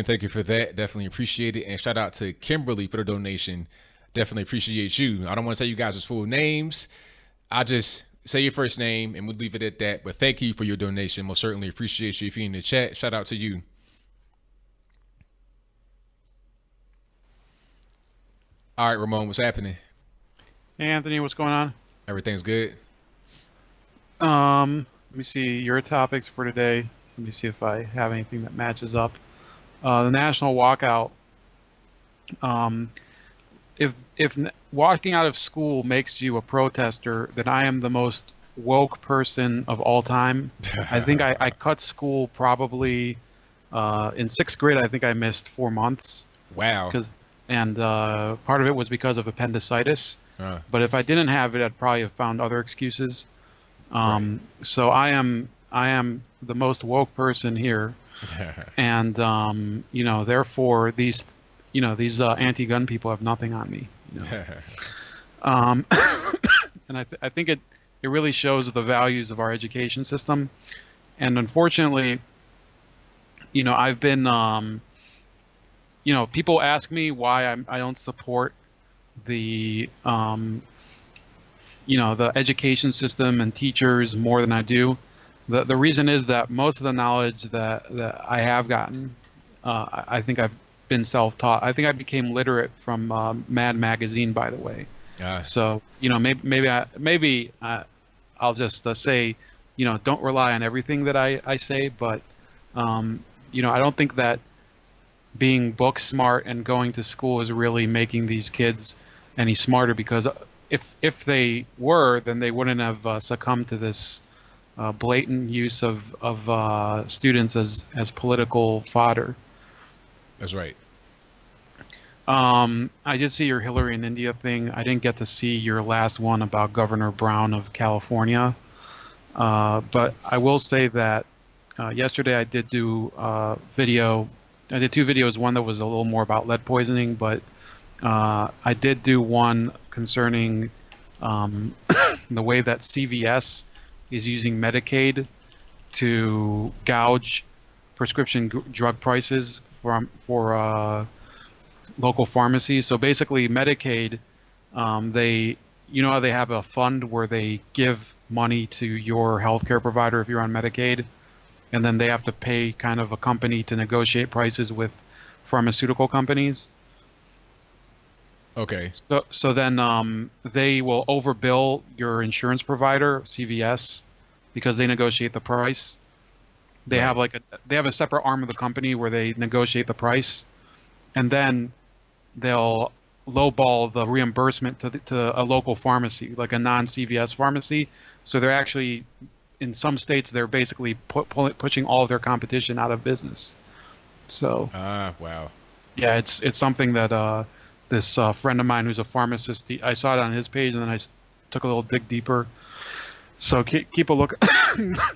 Thank you for that. Definitely appreciate it. And shout out to Kimberly for the donation. Definitely appreciate you. I don't want to say you guys' full names. I just say your first name and we'll leave it at that. But thank you for your donation. Most certainly appreciate you. If you're in the chat, shout out to you. All right, Ramon, what's happening? Hey, Anthony, what's going on? Everything's good. Let me see your topics for today. Let me see if I have anything that matches up. The national walkout. Um, if walking out of school makes you a protester, then I am the most woke person of all time. I think I cut school probably in sixth grade. I think I missed 4 months Wow. and part of it was because of appendicitis. But if I didn't have it, I'd probably have found other excuses. Right. So I am the most woke person here, and therefore these anti-gun people have nothing on me. Um, and I think it really shows the values of our education system. And unfortunately, I've been people ask me why I don't support the the education system and teachers more than I do. The reason is that most of the knowledge that I have gotten, I think I've been self-taught. I think I became literate from Mad Magazine, by the way. So maybe I'll just say, don't rely on everything that I say, but I don't think that being book smart and going to school is really making these kids any smarter, because if they were, then they wouldn't have succumbed to this blatant use of students as political fodder. That's right. I did see your Hillary in India thing. I didn't get to see your last one about Governor Brown of California. But I will say that yesterday I did do video. I did two videos, one that was a little more about lead poisoning, but I did do one concerning the way that CVS is using Medicaid to gouge prescription drug prices for local pharmacies. So basically, Medicaid, they how they have a fund where they give money to your healthcare provider if you're on Medicaid, and then they have to pay kind of a company to negotiate prices with pharmaceutical companies. Okay. So then they will overbill your insurance provider, CVS, because they negotiate the price. They have Right. they have a separate arm of the company where they negotiate the price, and then they'll lowball the reimbursement to a local pharmacy, like a non-CVS pharmacy. So they're actually, in some states, they're basically pushing all of their competition out of business. So Wow. yeah, it's something that this friend of mine who's a pharmacist, I saw it on his page, and then took a little dig deeper. So keep a look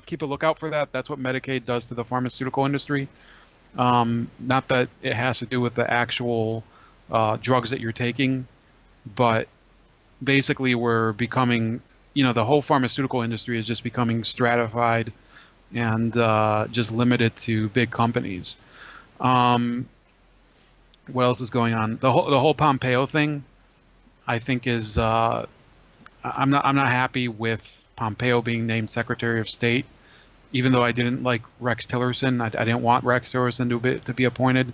keep a lookout for that. That's what Medicaid does to the pharmaceutical industry. Not that it has to do with the actual drugs that you're taking, but basically we're becoming, the whole pharmaceutical industry is just becoming stratified and just limited to big companies. What else is going on? The whole Pompeo thing, I think is I'm not happy with Pompeo being named Secretary of State, even though I didn't like Rex Tillerson. I didn't want Rex Tillerson to be appointed.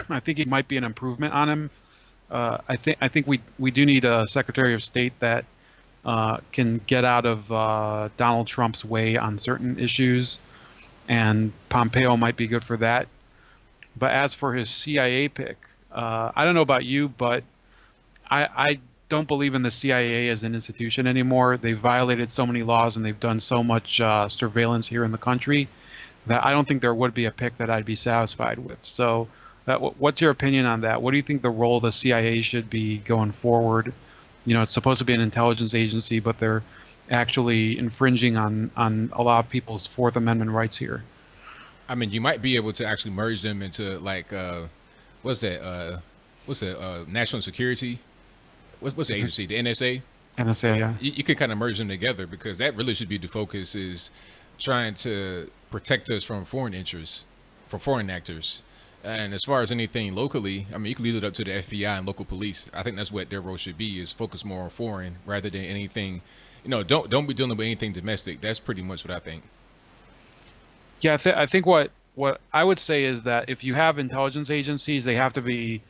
I think it might be an improvement on him. I think we do need a Secretary of State that can get out of Donald Trump's way on certain issues, and Pompeo might be good for that. But as for his CIA pick, I don't know about you, but I don't believe in the CIA as an institution anymore. They've violated so many laws and they've done so much surveillance here in the country that I don't think there would be a pick that I'd be satisfied with. So what's your opinion on that? What do you think the role of the CIA should be going forward? It's supposed to be an intelligence agency, but they're actually infringing on a lot of people's Fourth Amendment rights here. I mean, you might be able to actually merge them into like what's that? What's that? National Security. What's the agency? The NSA. NSA, yeah. You could kind of merge them together because that really should be the focus, is trying to protect us from foreign interests, from foreign actors. And as far as anything locally, I mean, you can leave it up to the FBI and local police. I think that's what their role should be: is focus more on foreign rather than anything. Don't be dealing with anything domestic. That's pretty much what I think. Yeah, I think what I would say is that if you have intelligence agencies, they have to be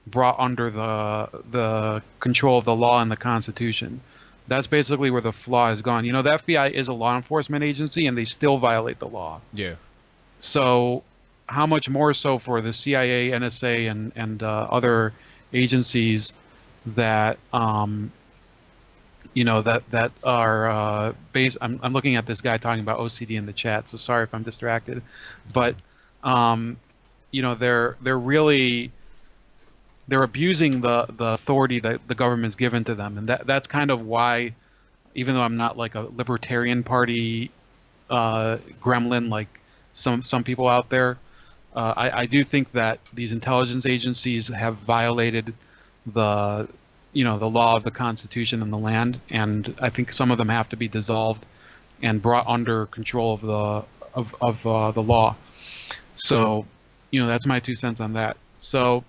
brought under the control of the law and the Constitution. That's basically where the flaw has gone. The FBI is a law enforcement agency, and they still violate the law. Yeah. So, how much more so for the CIA, NSA, and other agencies that that are based. I'm looking at this guy talking about OCD in the chat, so sorry if I'm distracted, but they're abusing the authority that the government's given to them, and that's kind of why, even though I'm not like a libertarian party gremlin like some people out there, I do think that these intelligence agencies have violated the law of the Constitution and the land, and I think some of them have to be dissolved and brought under control of the law. So, that's my 2 cents on that. So,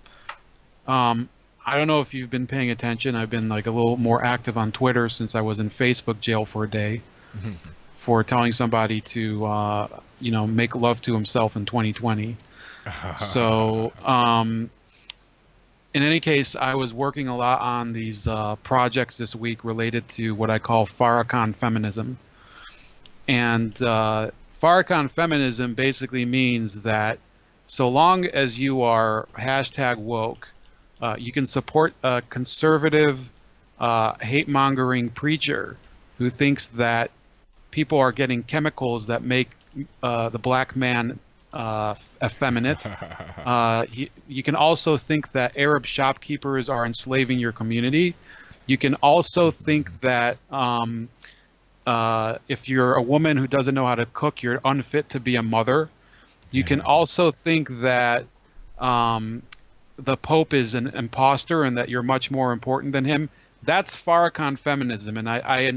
I don't know if you've been paying attention. I've been like a little more active on Twitter since I was in Facebook jail for a day for telling somebody to, make love to himself in 2020. So, in any case, I was working a lot on these projects this week related to what I call Farrakhan feminism. And Farrakhan feminism basically means that so long as you are #woke, you can support a conservative, hate-mongering preacher who thinks that people are getting chemicals that make the black man effeminate. You can also think that Arab shopkeepers are enslaving your community. You can also think that if you're a woman who doesn't know how to cook, you're unfit to be a mother. You can also think that the Pope is an imposter and that you're much more important than him. That's Farrakhan feminism, and I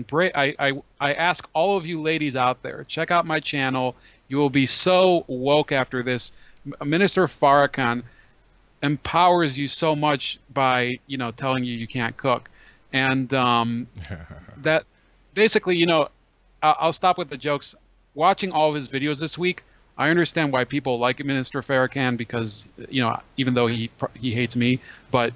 ask all of you ladies out there, check out my channel. You will be so woke after this. Minister Farrakhan empowers you so much by telling you can't cook, and that basically I'll stop with the jokes. Watching all of his videos this week, I understand why people like Minister Farrakhan, because even though he hates me, but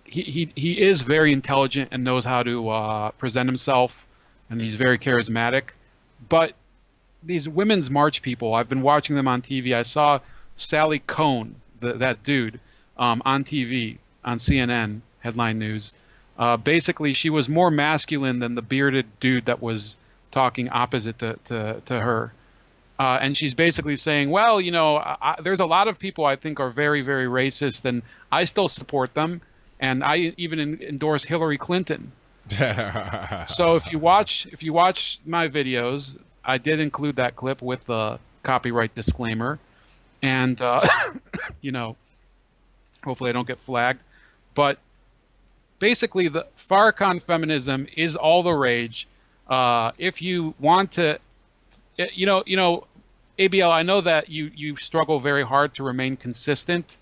he is very intelligent and knows how to present himself, and he's very charismatic. But these women's march people, I've been watching them on TV. I saw Sally Cohn, that dude, on TV on CNN headline news. Basically, she was more masculine than the bearded dude that was talking opposite to her. And she's basically saying, well, there's a lot of people I think are very, very racist, and I still support them, and I even endorse Hillary Clinton. So if you watch my videos, I did include that clip with the copyright disclaimer, and hopefully I don't get flagged. But basically, the Farrakhan feminism is all the rage. If you want to, ABL, I know that you struggle very hard to remain consistent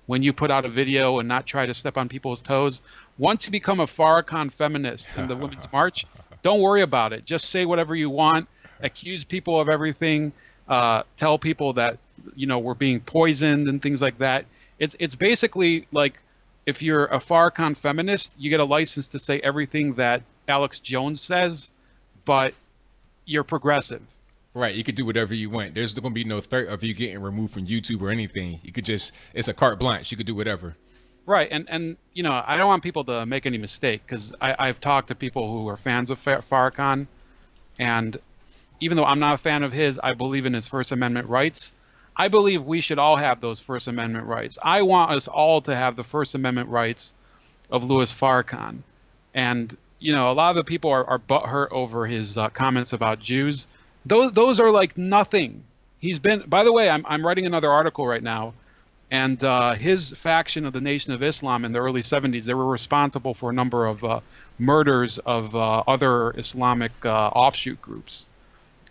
when you put out a video and not try to step on people's toes. Once you become a Farrakhan feminist in the Women's March, don't worry about it. Just say whatever you want, accuse people of everything, tell people that we're being poisoned and things like that. It's basically like, if you're a Farrakhan feminist, you get a license to say everything that Alex Jones says, but you're progressive. Right, you could do whatever you want. There's going to be no threat of you getting removed from YouTube or anything. You could just, it's a carte blanche. You could do whatever. Right, and I don't want people to make any mistake, because I've talked to people who are fans of Farrakhan, and even though I'm not a fan of his, I believe in his First Amendment rights. I believe we should all have those First Amendment rights. I want us all to have the First Amendment rights of Louis Farrakhan. And, a lot of the people are butthurt over his comments about Jews. Those are like nothing. He's been, by the way, I'm writing another article right now, and his faction of the Nation of Islam in the early 70s, they were responsible for a number of murders of other Islamic offshoot groups,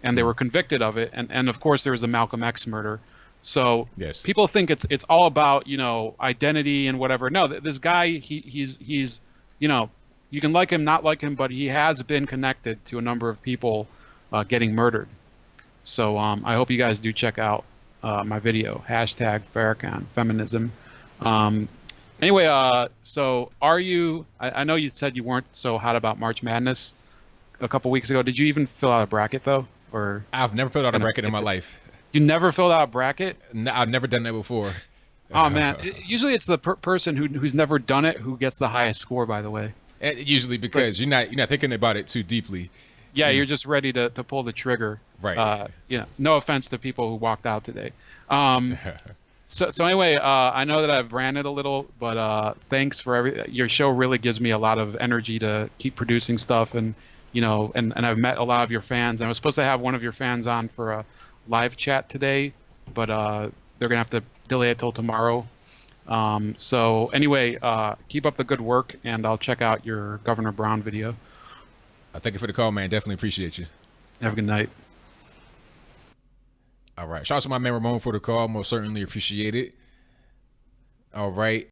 and they were convicted of it. And of course, there was the Malcolm X murder. So Yes. people think it's all about, you know, identity and whatever. No, this guy, he's, you know, you can like him, not like him, but he has been connected to a number of people getting murdered. So I hope you guys do check out my video, hashtag Farrakhan Feminism. Um, anyway, so are you, I know you said you weren't so hot about March Madness a couple weeks ago. Did you even fill out a bracket though? Or I've never filled out a kind of bracket in skip my it? life. You never filled out a bracket? I've never done that before. Oh man, usually it's the person who's never done it who gets the highest score, by the way. And usually because you're not thinking about it too deeply. Yeah, You you're know, just ready to pull the trigger. right. You know, no offense to people who walked out today. So anyway, I know that I've ranted a little, but thanks for your show really gives me a lot of energy to keep producing stuff, and you know, and I've met a lot of your fans. And I was supposed to have one of your fans on for a live chat today, but they're gonna have to delay it till tomorrow. So anyway, keep up the good work, and I'll check out your Governor Brown video. Thank you for the call, man. Definitely appreciate you. Have a good night. All right. Shout out to my man Ramon for the call. Most certainly appreciate it. All right.